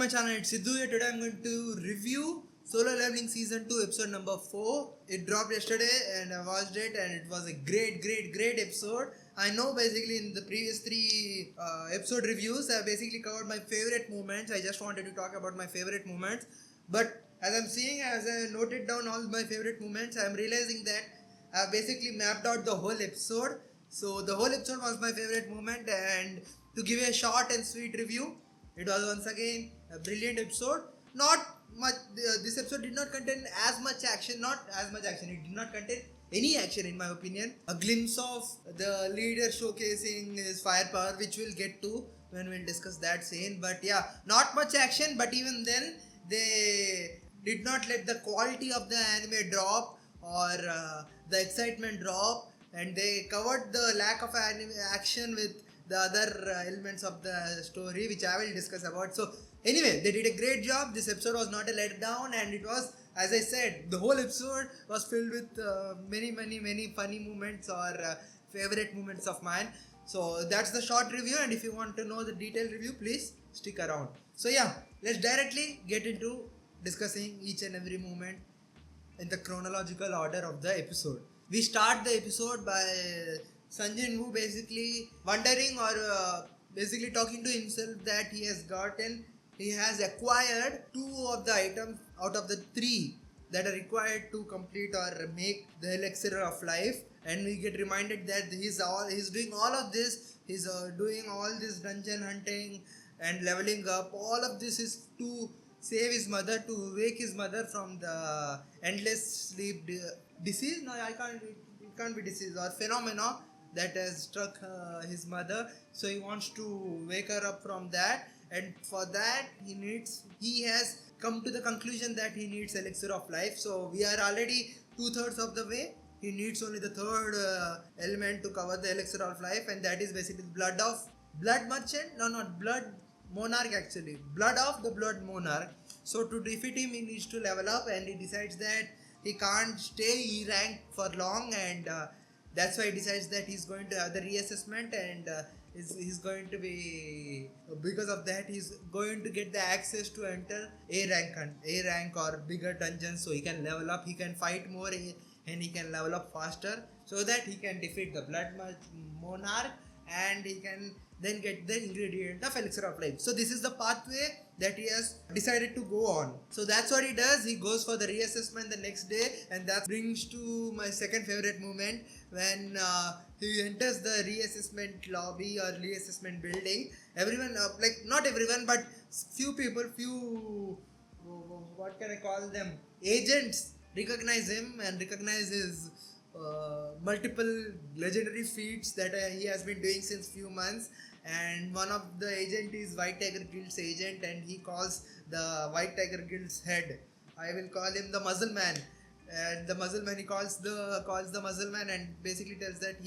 my channel, it's Sidhu here. Today I'm going to review Solo Leveling Season 2 episode number 4. It dropped yesterday and I watched it and it was a great episode. I know basically in the previous three episode reviews I basically covered my favorite moments. I just wanted to talk about my favorite moments. But as I noted down all my favorite moments, I'm realizing that I've basically mapped out the whole episode. So the whole episode was my favorite moment, and to give a short and sweet review, it was once again a brilliant episode. Not much. This episode did not contain as much action. Not as much action. It did not contain any action, in my opinion. A glimpse of the leader showcasing his firepower, which we'll get to when we'll discuss that scene. But yeah, not much action. But even then, they did not let the quality of the anime drop or the excitement drop, and they covered the lack of action with the other elements of the story, which I will discuss about. So anyway, they did a great job. This episode was not a letdown, and it was, as I said, the whole episode was filled with many funny moments or favorite moments of mine. So that's the short review, and if you want to know the detailed review, please stick around. So yeah, let's directly get into discussing each and every moment in the chronological order of the episode. We start the episode by Sanjin Woo basically wondering or basically talking to himself that he has acquired two of the items out of the three that are required to complete or make the elixir of life, and we get reminded that he's doing all of this. He's doing all this dungeon hunting and leveling up. All of this is to save his mother, to wake his mother from the endless sleep disease. No, I can't. It can't be disease or phenomena that has struck his mother. So he wants to wake her up from that, and for that he has come to the conclusion that he needs elixir of life. So we are already 2/3 of the way. He needs only the third element to cover the elixir of life, and that is basically blood merchant. No, not blood monarch, actually blood of the blood monarch. So to defeat him, he needs to level up, and he decides that he can't stay E rank for long, and that's why he decides that he's going to have the reassessment, and he's going to be, because of that, he's going to get the access to enter A rank or bigger dungeons, so he can level up, he can fight more, and he can level up faster, so that he can defeat the blood monarch, and he can then get the ingredient of elixir of life. So this is the pathway that he has decided to go on. So that's what he does. He goes for the reassessment the next day, and that brings to my second favorite moment when he enters the reassessment lobby or reassessment building. Everyone, like not everyone, but few what can I call them, agents recognize him and recognize his multiple legendary feats that he has been doing since few months. And one of the agent is White Tiger Guild's agent, and he calls the White Tiger Guild's head. I will call him the Muzzle Man. And the Muzzle Man, he calls the Muzzle Man and basically tells that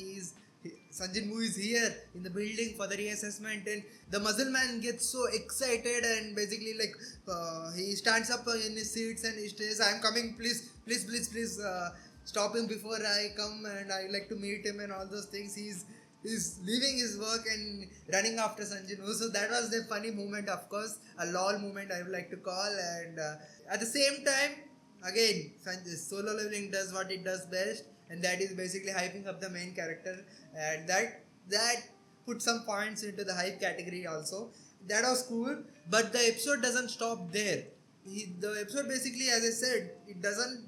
Sanjin Woo is here in the building for the reassessment, and the Muzzle Man gets so excited and basically he stands up in his seats and he says, "I'm coming, please stop him before I come, and I like to meet him," and all those things. He's leaving his work and running after Sanjin Woo. So that was the funny moment, of course, a lol moment I would like to call. And at the same time, again, Solo Leveling does what it does best, and that is basically hyping up the main character, and that put some points into the hype category also. That was cool, but the episode doesn't stop there. The episode basically, as I said,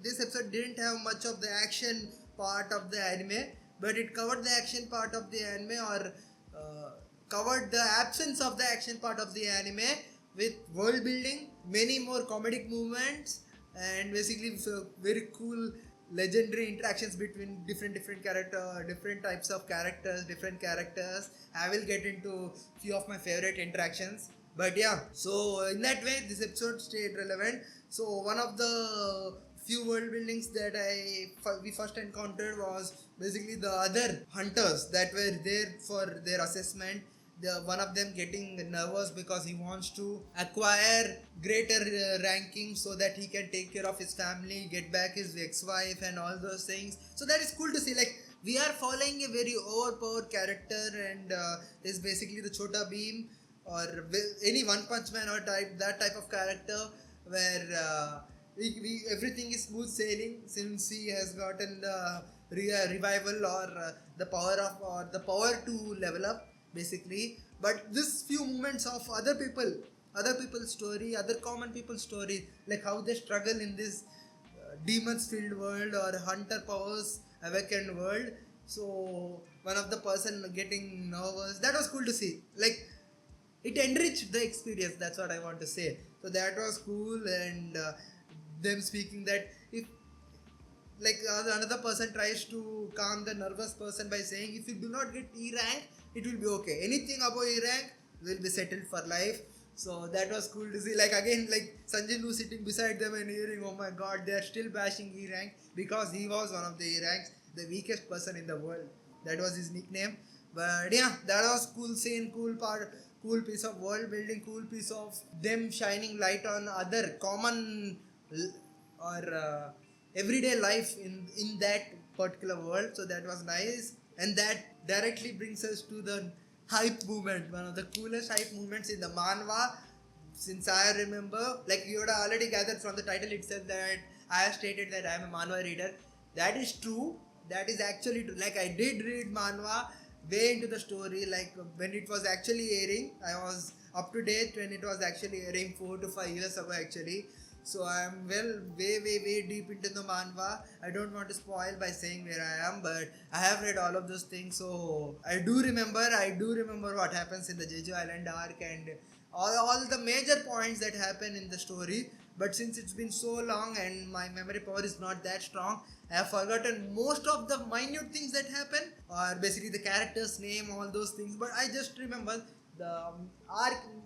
this episode didn't have much of the action part of the anime, but it covered the action part of the anime, or covered the absence of the action part of the anime with world building, many more comedic movements, and basically very cool legendary interactions between different types of characters, different characters. I will get into few of my favorite interactions, but yeah, so in that way this episode stayed relevant. So one of the few world buildings that we first encountered was basically the other hunters that were there for their assessment. One of them getting nervous because he wants to acquire greater ranking so that he can take care of his family, get back his ex-wife and all those things. So that is cool to see. Like, we are following a very overpowered character, and is basically the Chota Beam or any One Punch Man or that type of character where everything is smooth sailing since he has gotten the revival or the power to level up basically. But this few moments of other people's story, other common people's story, like how they struggle in this demons filled world or hunter powers awakened world. So one of the person getting nervous, that was cool to see. Like it enriched the experience, that's what I want to say. So that was cool. And them speaking that if like another person tries to calm the nervous person by saying if you do not get E rank it will be okay, anything above E rank will be settled for life. So that was cool to see. Like again, like Sanjin was sitting beside them and hearing, oh my god, they are still bashing E rank because he was one of the E ranks, the weakest person in the world. That was his nickname. But yeah, that was cool scene, cool part, cool piece of world building, cool piece of them shining light on other common or everyday life in that particular world. So that was nice. And that directly brings us to the hype movement, one of the coolest hype movements in the manhwa since I remember. Like you would have already gathered from the title itself that I have stated that I am a manhwa reader. That is true, that is actually true. Like I did read manhwa way into the story, like when it was actually airing. I was up to date when it was actually airing 4 to 5 years ago actually. So I am way deep into the manhwa. I don't want to spoil by saying where I am, but I have read all of those things. So I do remember what happens in the Jeju Island arc and all the major points that happen in the story. But since it's been so long and my memory power is not that strong, I have forgotten most of the minute things that happen, or basically the character's name, all those things. But I just remember the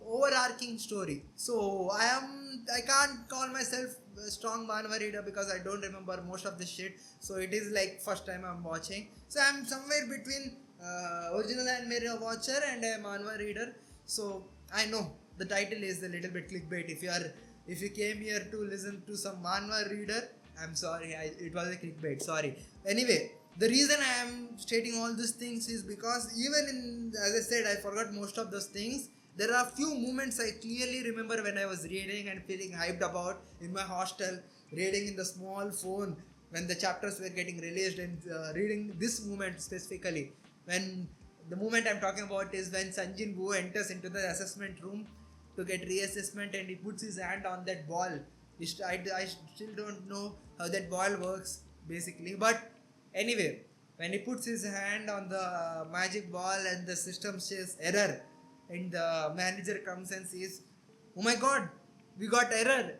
overarching story. So I can't call myself a strong manhwa reader because I don't remember most of the shit. So it is like first time I'm watching. So I'm somewhere between original anime watcher and a manhwa reader. So I know the title is a little bit clickbait. If you came here to listen to some manhwa reader, I'm sorry, it was a clickbait. Sorry. Anyway, the reason I am stating all these things is because even in, as I said, I forgot most of those things. There are few moments I clearly remember when I was reading and feeling hyped about in my hostel, reading in the small phone when the chapters were getting released, and reading this moment specifically. When the moment I'm talking about is when Sanjin Woo enters into the assessment room to get reassessment and he puts his hand on that ball. I still don't know how that ball works basically, but anyway, when he puts his hand on the magic ball and the system says error, and the manager comes and says, "Oh my God, we got error."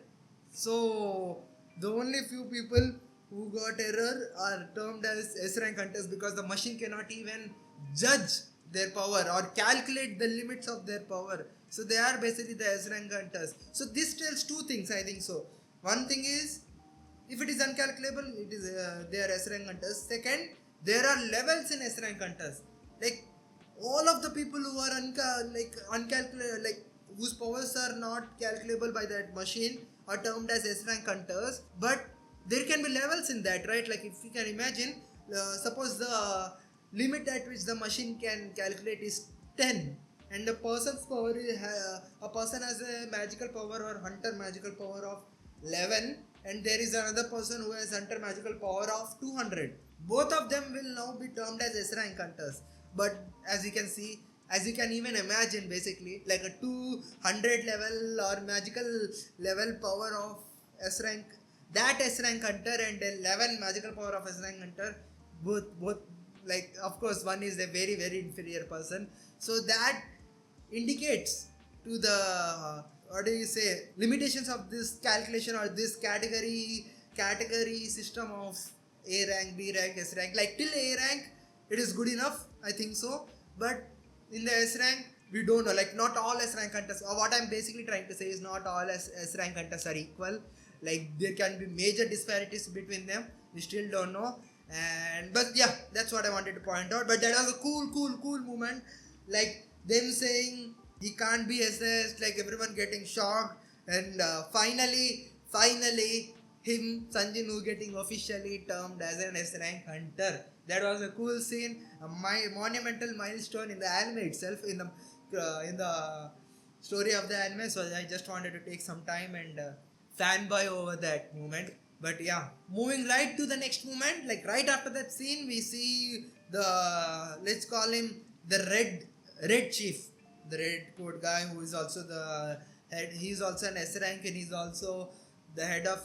So the only few people who got error are termed as S rank hunters because the machine cannot even judge their power or calculate the limits of their power. So they are basically the S rank hunters. So this tells two things, I think so. One thing is, if it is uncalculable, it is they are S rank hunters. Second, there are levels in S rank hunters. Like all of the people who are uncalculable, like whose powers are not calculable by that machine, are termed as S rank hunters. But there can be levels in that, right? Like if you can imagine, suppose the limit at which the machine can calculate is 10, and a person's power is, a person has a magical power or hunter magical power of 11, and there is another person who has hunter magical power of 200. Both of them will now be termed as S rank hunters. But as you can see, as you can even imagine, basically like a 200 level or magical level power of S rank, that S rank hunter and 11 magical power of S rank hunter, both like, of course one is a very inferior person. So that indicates to the what do you say, limitations of this calculation or this category system of A rank, B rank, S rank. Like till A rank it is good enough, I think so. But in the S rank we don't know, like not all S rank hunters, or what I'm basically trying to say is not all S rank hunters are equal. Like there can be major disparities between them, we still don't know. And but yeah, that's what I wanted to point out. But that was a cool moment, like them saying he can't be assessed, like everyone getting shocked, and finally him, Sanjin Woo, getting officially termed as an S rank hunter. That was a cool scene, a monumental milestone in the anime itself, in the story of the anime, so I just wanted to take some time and fanboy over that moment. But yeah, moving right to the next moment, like right after that scene, we see the, let's call him the red chief, the red coat guy who is also the head. He's also an S rank and he's also the head of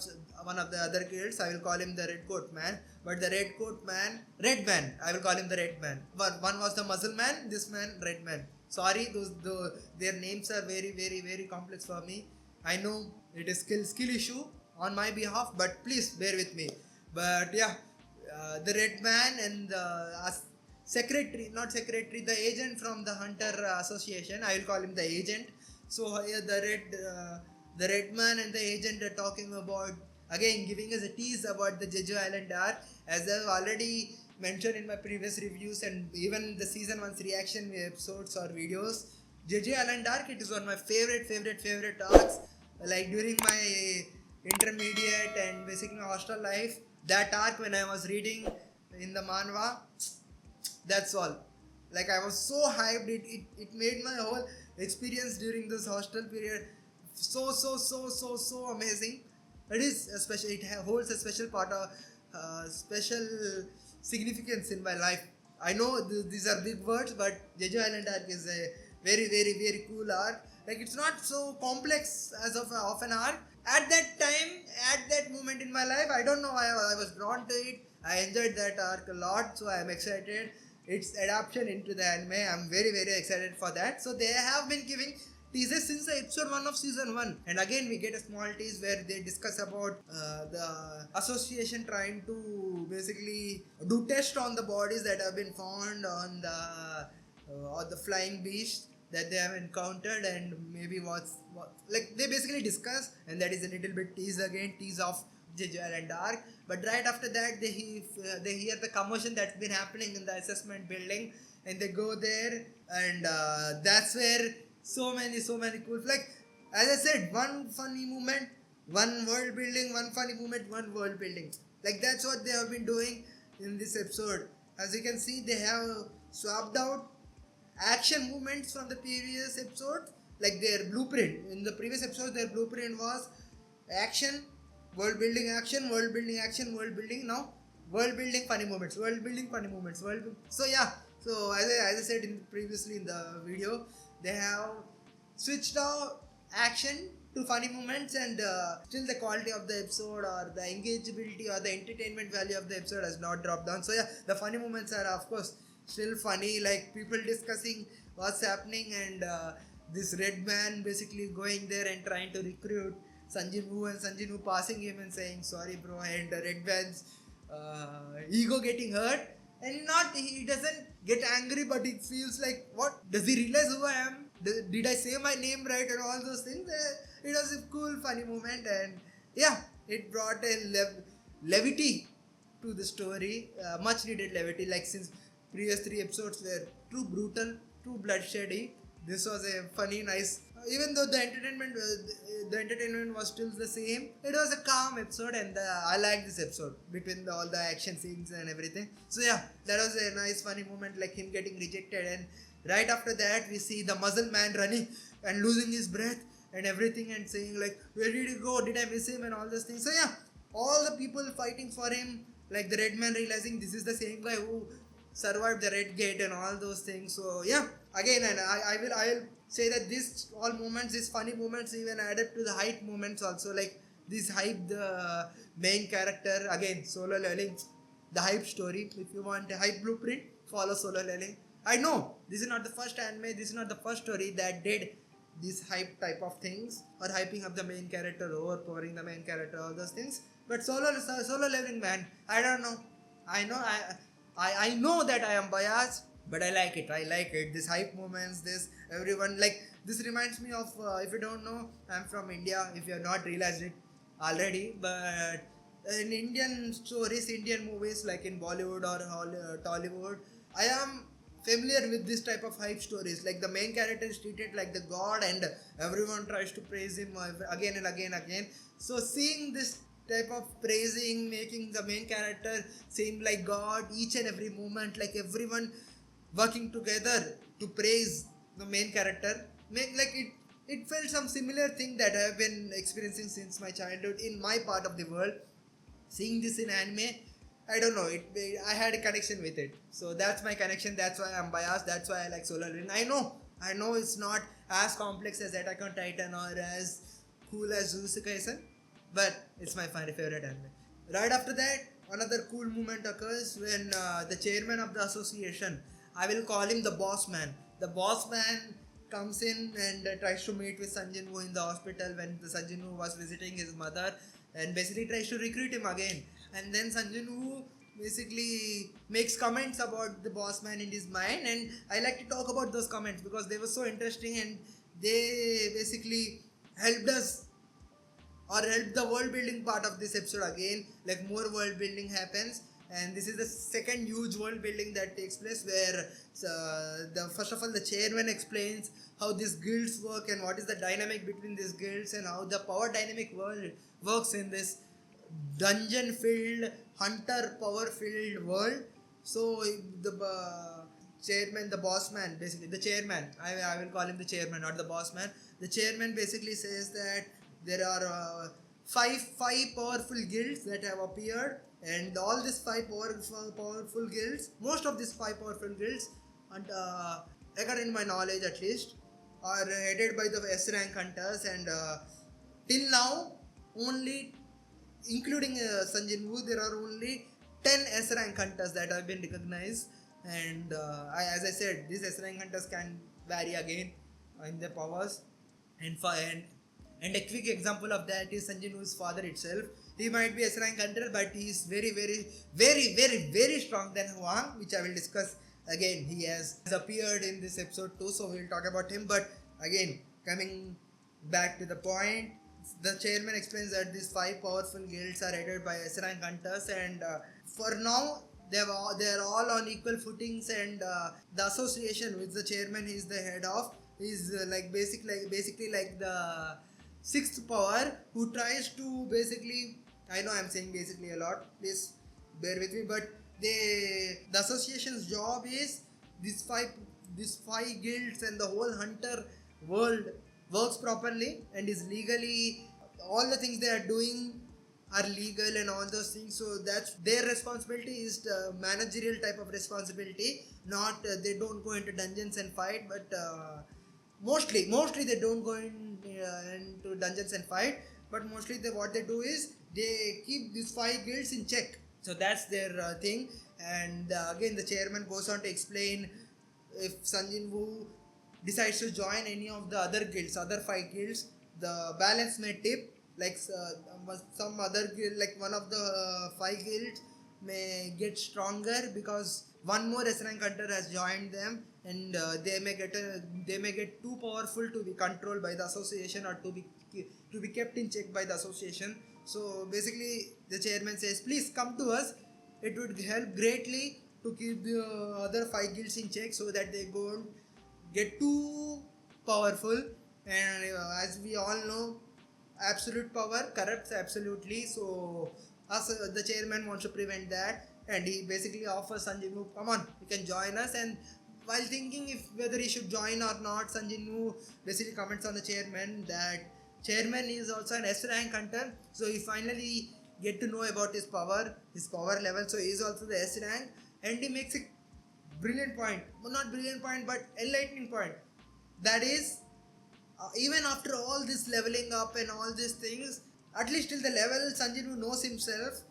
one of the other guilds. I will call him the red coat man. But the red man, I will call him the red man. But one was the muscle man, this man, red man. Sorry, their names are very, very, very complex for me. I know it is skill issue on my behalf, but please bear with me. But yeah, the red man and the secretary, not secretary, the agent from the Hunter Association. I will call him the agent. So yeah, the red man and the agent are talking about, again giving us a tease about the Jeju Island arc. As I've already mentioned in my previous reviews and even the season 1's reaction episodes or videos, Jeju Island arc, it is one of my favorite arcs. Like during my intermediate and basically my hostel life, that arc when I was reading in the manhwa, that's all. Like I was so hyped, it made my whole experience during this hostel period so amazing. It is a special, holds a special part of special significance in my life. I know these are big words, but Jeju Island arc is a very cool arc. Like it's not so complex as of an arc. At that time, at that moment in my life, I don't know why I was drawn to it. I enjoyed that arc a lot, so I am excited. Its adaptation into the anime, I'm very excited for that. So they have been giving teasers since the episode 1 of season 1, and again we get a small tease where they discuss about the association trying to basically do test on the bodies that have been found on the flying beast that they have encountered, and maybe what's like they basically discuss, and that is a little bit tease of Jeju Island arc. But right after that they hear the commotion that's been happening in the assessment building, and they go there, and that's where so many cool, like as I said, one funny moment, one world building, one funny moment, one world building. Like that's what they have been doing in this episode. As you can see, they have swapped out action movements from the previous episode. Like their blueprint in the previous episode, their blueprint was action, world building, action, world building, action, world building. Now world building, funny moments, world building, funny moments, so yeah, so as I said previously in the video, they have switched out action to funny moments, and still the quality of the episode or the engageability or the entertainment value of the episode has not dropped down. So yeah, the funny moments are of course still funny, like people discussing what's happening, and this red man basically going there and trying to recruit Sanjin Woo, and Sanjin Woo passing him and saying sorry bro, and the red man's ego getting hurt, and not, he doesn't get angry, but it feels like, what, does he realize who I am? Did I say my name right and all those things? It was a cool funny moment, and yeah, it brought a levity to the story, much needed levity. Like since previous 3 episodes were too brutal, too bloodsheddy, this was a funny, nice, even though the entertainment was still the same, it was a calm episode, and I liked this episode between all the action scenes and everything. So yeah, that was a nice funny moment, like him getting rejected, and right after that we see the muscle man running and losing his breath and everything, and saying like, where did he go, did I miss him, and all those things. So yeah, all the people fighting for him, like the red man realizing this is the same guy who survived the red gate and all those things. So yeah, again, and I'll say that these all moments, these funny moments, even added to the hype moments also. Like this hype, the main character, again Solo Leveling, the hype story. If you want a hype blueprint, follow Solo Leveling. I know this is not the first anime, this is not the first story that did these hype type of things, or hyping up the main character, overpowering the main character, all those things. But Solo Leveling, man, I don't know. I know that I am biased, but I like it. I like it. This hype moments, this everyone, like this reminds me of, if you don't know, I'm from India. If you have not realized it already, but in Indian stories, Indian movies, like in Bollywood or Tollywood, I am familiar with this type of hype stories. Like the main character is treated like the god, and everyone tries to praise him again and again. So seeing this type of praising, making the main character seem like god each and every moment, like everyone working together to praise the main character, like it felt some similar thing that I have been experiencing since my childhood in my part of the world. Seeing this in anime, I don't know, I had a connection with it. So that's my connection. That's why I'm biased. That's why I like Solo Leveling. I know it's not as complex as Attack on Titan or as cool as Jujutsu Kaisen, but it's my favorite anime. Right after that, another cool moment occurs when the chairman of the association, I will call him the boss man. The boss man comes in and tries to meet with Sanjin Woo in the hospital when the Sanjin Woo was visiting his mother, and basically tries to recruit him again. And then Sanjin Woo basically makes comments about the boss man in his mind, and I like to talk about those comments because they were so interesting, and they basically helped us or help the world building part of this episode again. Like, more world building happens, and this is the second huge world building that takes place where the first of all the chairman explains how these guilds work and what is the dynamic between these guilds and how the power dynamic world works in this dungeon filled, hunter power filled world. So the chairman, the boss man, basically the chairman, I will call him the chairman, not the boss man. The chairman basically says that there are five powerful guilds that have appeared, and all these five powerful guilds, most of these five powerful guilds, and according to my knowledge at least, are headed by the S rank hunters, and till now only, including Sanjin Woo, there are only 10 S rank hunters that have been recognized, and as I said, these S rank hunters can vary again in their powers, and a quick example of that is Sanjin Woo's father itself. He might be S rank hunter, but he is very strong than Huang, which I will discuss again. He has appeared in this episode too, so we'll talk about him. But again, coming back to the point, the chairman explains that these five powerful guilds are headed by S rank hunters, and for now they are all on equal footings, and the association which the chairman is the head of is basically like the sixth power, who tries to basically, I know I'm saying basically a lot, please bear with me, but the association's job is these five guilds and the whole hunter world works properly and is legally, all the things they are doing are legal and all those things. So that's their responsibility, is the managerial type of responsibility, not they don't go into dungeons and fight, but mostly they don't go into dungeons and fight, but mostly what they do is they keep these five guilds in check. So that's their thing. And again, the chairman goes on to explain, if Sanjin Woo decides to join any of the other five guilds, the balance may tip, like some other guild, like one of the five guilds may get stronger because one more S rank hunter has joined them, and they may get too powerful to be controlled by the association, or to be kept in check by the association. So basically the chairman says, please come to us, it would help greatly to keep the other five guilds in check so that they don't get too powerful. And as we all know, absolute power corrupts absolutely, so the chairman wants to prevent that, and he basically offers Sanjin Woo, come on, you can join us. And while thinking whether he should join or not, Sanjin Woo basically comments on the chairman that chairman is also an S rank hunter, so he finally get to know about his power level, so he is also the S rank. And he makes a brilliant point, well, not brilliant point but enlightening point, that is, even after all this leveling up and all these things, at least till the level Sanjin Woo knows himself,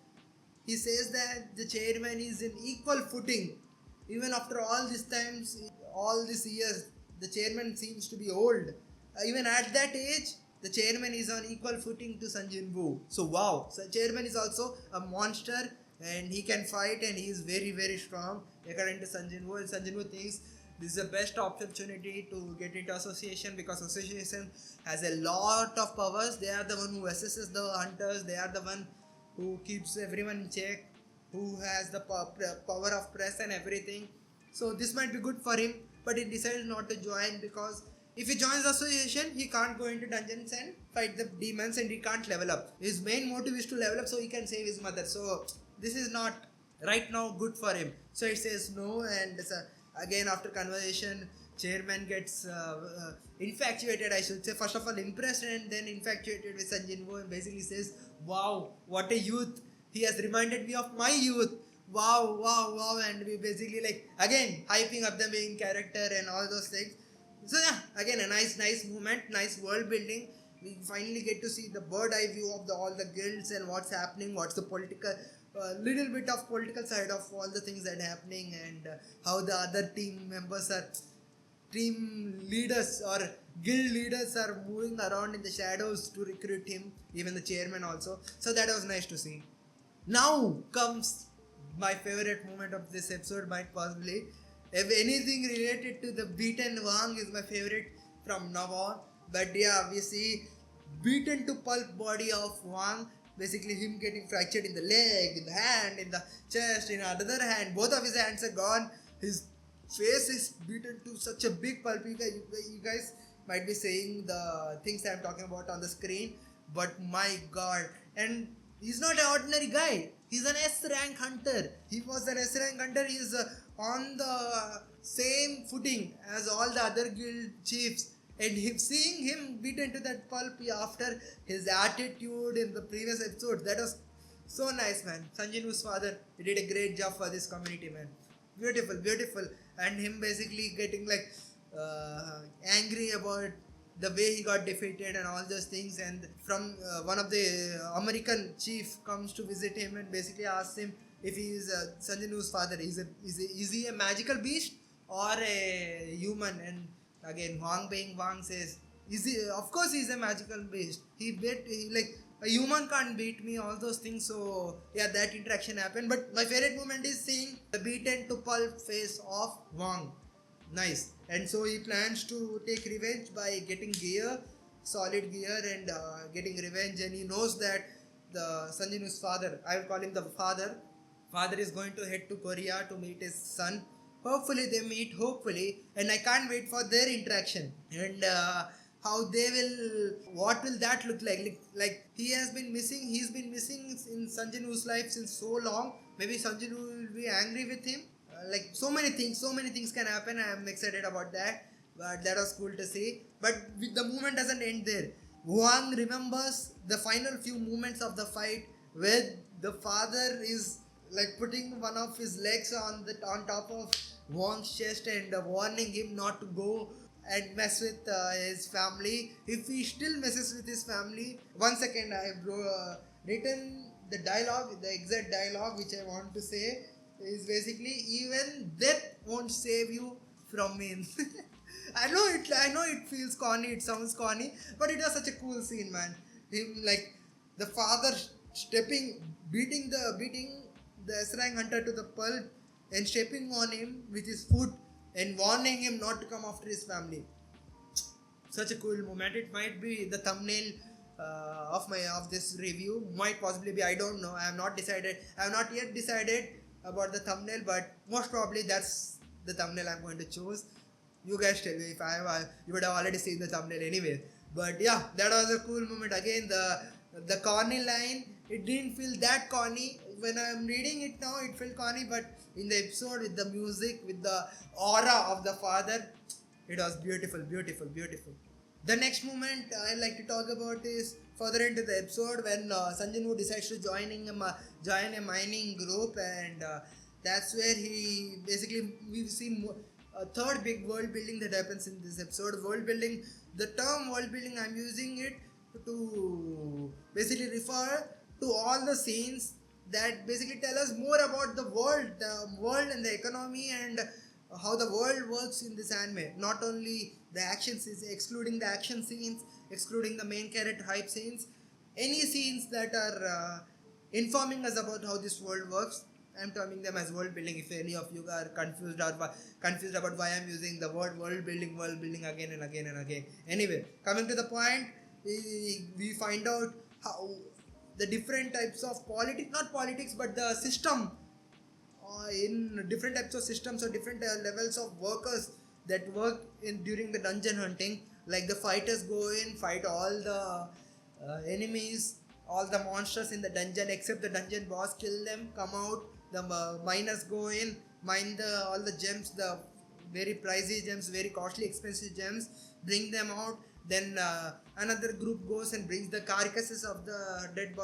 he says that the chairman is in equal footing. Even after all these times, all these years, the chairman seems to be old. Even at that age, the chairman is on equal footing to Sanjin Woo. So wow, so chairman is also a monster, and he can fight, and he is very strong according to Sanjin Woo. And Sanjin Woo thinks this is the best opportunity to get into association, because association has a lot of powers. They are the one who assesses the hunters, they are the one who keeps everyone in check, who has the power of press and everything. So this might be good for him, but he decides not to join, because if he joins the association, he can't go into dungeons and fight the demons, and he can't level up. His main motive is to level up so he can save his mother. So this is not right now good for him. So he says no, and again after conversation, chairman gets infatuated, I should say. First of all, impressed and then infatuated with Sun Jinwoo and basically says, "Wow, what a youth! He has reminded me of my youth. Wow, wow, wow!" And we basically like again hyping up the main character and all those things. So yeah, again a nice movement, nice world building. We finally get to see the bird eye view of all the guilds and what's happening, what's the political, little bit of political side of all the things that are happening, and how the other team leaders or guild leaders are moving around in the shadows to recruit him, even the chairman also. So that was nice to see. Now comes my favorite moment of this episode, might possibly. If anything related to the beaten Wang is my favorite from now on. But yeah, we see beaten to pulp body of Wang. Basically, him getting fractured in the leg, in the hand, in the chest, in another hand. Both of his hands are gone. His face is beaten to such a big pulp. You guys might be saying the things I'm talking about on the screen, but my god. And he's not an ordinary guy. He's an S rank hunter. He was an S rank hunter. He's on the same footing as all the other guild chiefs. And seeing him beaten to that pulp after his attitude in the previous episode, that was so nice, man. Sun Jinwoo's father, he did a great job for this community, man. Beautiful, beautiful. And him basically getting like angry about the way he got defeated and all those things. And from one of the American chief comes to visit him and basically asks him if he is Sun Jinwoo's father. Is he a magical beast or a human? And again, Wang says, of course he's a magical beast. Like a human can't beat me, all those things. So yeah, that interaction happened. But my favorite moment is seeing the beaten to pulp face of Wang. Nice. And so he plans to take revenge by getting gear, solid gear, and getting revenge. And he knows that the Sun Jinwoo's father, I will call him the father is going to head to Korea to meet his son. Hopefully they meet, hopefully, and I can't wait for their interaction and how they will, what will that look like he's been missing in Sun Jinwoo's life since so long. Maybe Sun Jinwoo will be angry with him. Like so many things can happen. I am excited about that, but that was cool to see. But the movement doesn't end there. Wang remembers the final few moments of the fight where the father is like putting one of his legs on top of Wang's chest and warning him not to go and mess with his family. If he still messes with his family, 1 second, I have written the dialogue, the exact dialogue which I want to say is basically, even death won't save you from me. I know it feels corny, it sounds corny, but it was such a cool scene, man. Him like the father beating the S-rank hunter to the pulp and stepping on him with his foot and warning him not to come after his family. Such a cool moment. It might be the thumbnail of this review. Might possibly be. I don't know. I have not yet decided about the thumbnail, but most probably that's the thumbnail I'm going to choose. You guys tell me. If you would have already seen the thumbnail anyway. But yeah, that was a cool moment. Again, the corny line, it didn't feel that corny. When I'm reading it now, it felt corny, but in the episode with the music, with the aura of the father, it was beautiful. The next moment I like to talk about is further into the episode when Sun Jinwoo decides to join a mining group, and that's where we see a third big world building that happens in this episode. World building, the term world building, I'm using it to basically refer to all the scenes that basically tell us more about the world and the economy and how the world works in this anime. Not only the action scenes, excluding the action scenes, excluding the main character hype scenes, any scenes that are informing us about how this world works, I'm terming them as world building. If any of you are confused about why I'm using the word world building again and again and again. Anyway, coming to the point, we find out how the different types of politics, but the system in different types of systems or different levels of workers that work during the dungeon hunting. Like the fighters go in, fight all the enemies, all the monsters in the dungeon except the dungeon boss, kill them, come out. The miners go in, mine all the gems, the very pricey gems, very costly, expensive gems, bring them out. Then another group goes and brings the carcasses of the dead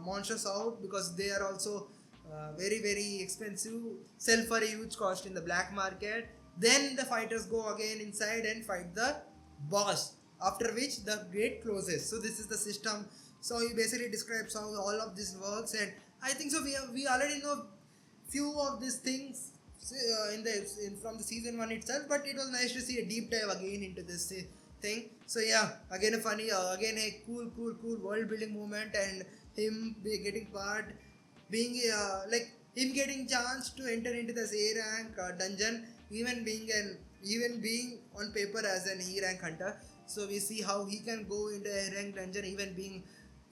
monsters out, because they are also very expensive, sell for a huge cost in the black market. Then the fighters go again inside and fight the boss, after which the gate closes. So this is the system. So he basically describes how all of this works, and I think so we already know few of these things from the season 1 itself, but it was nice to see a deep dive again into this thing. So yeah, again a funny, again a cool world building moment, and him getting part, being like him getting chance to enter into this A rank dungeon, even being on paper as an E rank hunter. So we see how he can go into a rank dungeon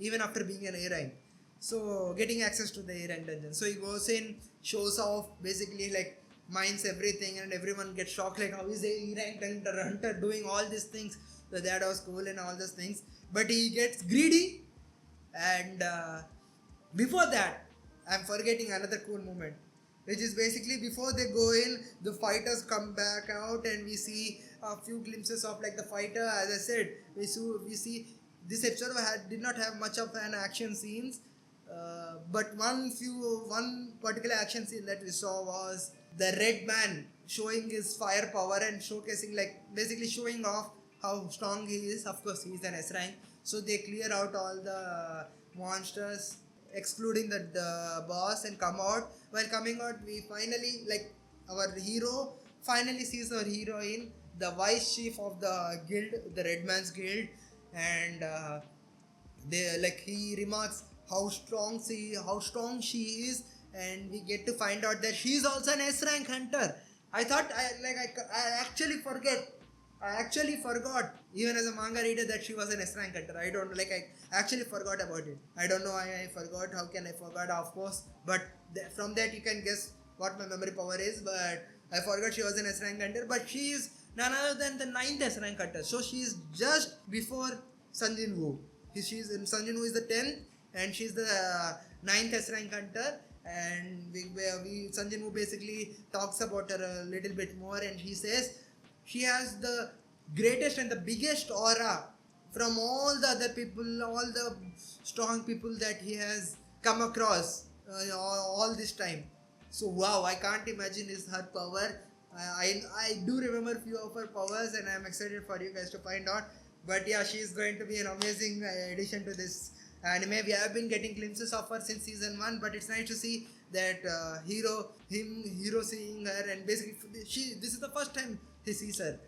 even after being an A rank. So getting access to the A rank dungeon. So he goes in, shows off, basically like mines everything, and everyone gets shocked like how is a E rank hunter doing all these things. So that was cool and all those things. But he gets greedy, and before that, I'm forgetting another cool moment, which is basically before they go in, the fighters come back out, and we see a few glimpses of like the fighter. As I said, we see this episode did not have much of an action scenes, but one particular action scene that we saw was the red man showing his firepower and showcasing, like basically showing off how strong he is. Of course, he is an S rank, so they clear out all the monsters, excluding the boss, and come out. While coming out, we finally, like, our hero finally sees our heroine, the vice chief of the guild, the Red Man's Guild, and he remarks how strong she is, and we get to find out that she is also an S rank hunter. I thought I actually forgot, even as a manga reader, that she was an S rank hunter. I actually forgot about it. I don't know why I forgot. How can I forget? Of course, but from that you can guess what my memory power is. But I forgot she was an S rank hunter. But she is none other than the 9th S rank hunter. So she is just before Sun Jin Woo. Sun Jin Woo is the 10th, and she's the 9th S rank hunter. And Sun Jin Woo basically talks about her a little bit more, and he says she has the greatest and the biggest aura from all the other people, all the strong people that he has come across all this time. So wow, I can't imagine her power. I do remember few of her powers, and I'm excited for you guys to find out. But yeah, she's going to be an amazing addition to this anime. We have been getting glimpses of her since season 1, but it's nice to see that hero seeing her, and basically this is the first time he sees her.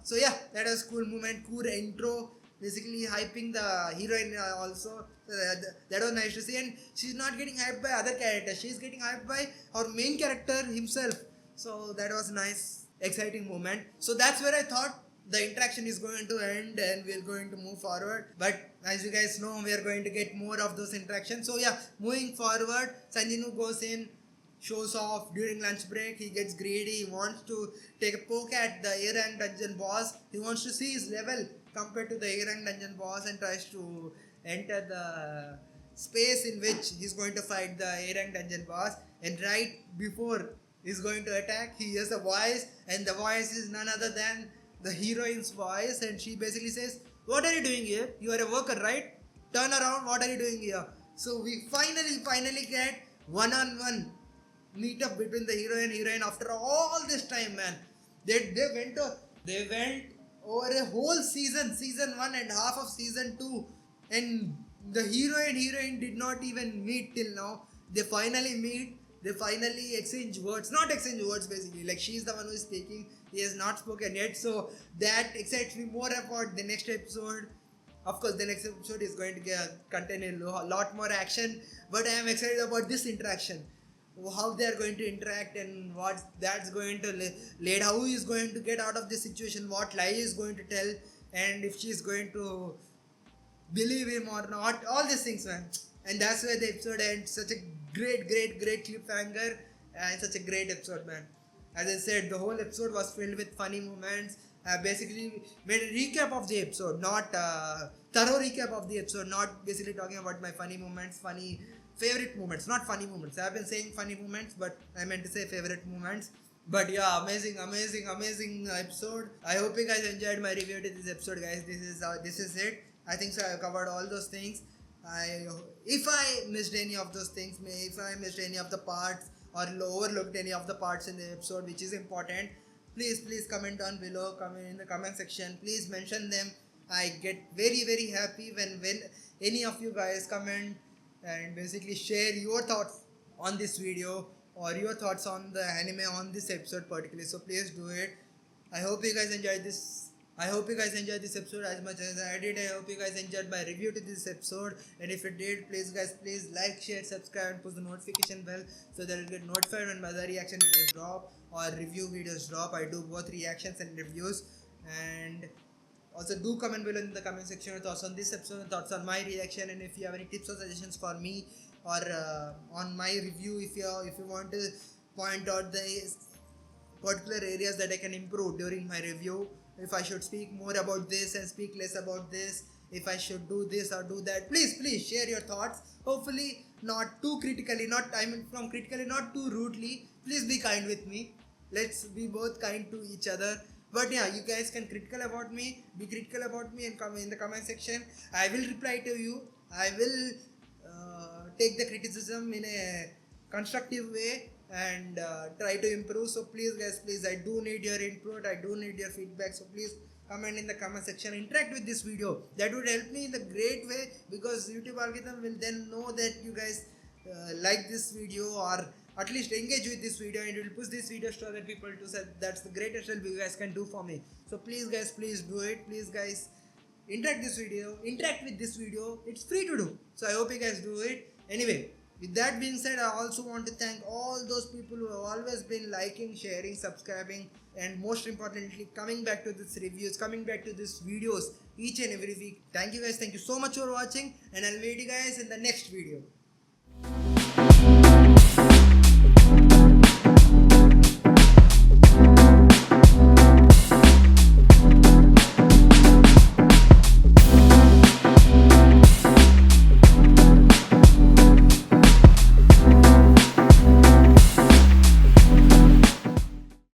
So yeah, that was cool moment, cool intro, basically hyping the heroine also. That was nice to see, and she's not getting hyped by other characters, she's getting hyped by our main character himself. So that was nice, exciting moment. So that's where I thought the interaction is going to end, and we're going to move forward. But as you guys know, we are going to get more of those interactions. So yeah, moving forward, Sun Jin Woo goes in, shows off during lunch break. He gets greedy. He wants to take a poke at the A rank dungeon boss. He wants to see his level compared to the A rank dungeon boss, and tries to enter the space in which he's going to fight the A rank dungeon boss. And right before he's going to attack, he hears a voice, and the voice is none other than the heroine's voice, and she basically says, "What are you doing here? You are a worker, right? Turn around. What are you doing here?" So we finally get one-on-one meet up between the hero and heroine after all this time, man. They went over a whole season 1 and half of season 2, and the hero and heroine did not even meet till now. They finally meet. They finally exchange words. Not exchange words, basically. Like, she's the one who is speaking. He has not spoken yet. So that excites me more about the next episode. Of course, the next episode is going to contain a lot more action. But I am excited about this interaction. How they are going to interact, and what that's going to lead. How he is going to get out of this situation. What lie he is going to tell. And if she is going to believe him or not. All these things, man. And that's where the episode ends. Such a great cliffhanger, and such a great episode, man. As I said, the whole episode was filled with funny moments. Basically made a recap of the episode, not thorough recap of the episode, not basically talking about my funny moments, funny favorite moments, not funny moments. I've been saying funny moments, but I meant to say favorite moments. But yeah, amazing episode. I hope you guys enjoyed my review to this episode, guys. This is it. I think so. I covered all those things. I If I missed any of those things, if I missed any of the parts or overlooked any of the parts in the episode, which is important, please comment down below. Comment in the comment section. Please mention them. I get very happy when any of you guys comment and basically share your thoughts on this video or your thoughts on the anime on this episode particularly. So please do it. I hope you guys enjoyed this. I hope you guys enjoyed this episode as much as I did. I hope you guys enjoyed my review to this episode. And if you did, please like, share, subscribe, and push the notification bell so that you'll get notified when my other reaction videos drop or review videos drop. I do both reactions and reviews. And also do comment below in the comment section your thoughts on this episode, thoughts on my reaction, and if you have any tips or suggestions for me or on my review, if you want to point out the particular areas that I can improve during my review, if I should speak more about this and speak less about this, if I should do this or do that, please share your thoughts. Hopefully not too critically, from critically, not too rudely. Please be kind with me. Let's be both kind to each other. But yeah, you guys can be critical about me and come in the comment section. I will reply to you. I will take the criticism in a constructive way and try to improve. So please guys, I do need your input, I do need your feedback. So please comment in the comment section, interact with this video. That would help me in a great way, because YouTube algorithm will then know that you guys like this video or at least engage with this video, and it will push this video to other people too. So that's the greatest help you guys can do for me. So please guys, please do it. Please guys, interact with this video. It's free to do. So I hope you guys do it. Anyway, with that being said, I also want to thank all those people who have always been liking, sharing, subscribing, and most importantly coming back to this reviews, coming back to these videos each and every week. Thank you guys, thank you so much for watching, and I'll meet you guys in the next video.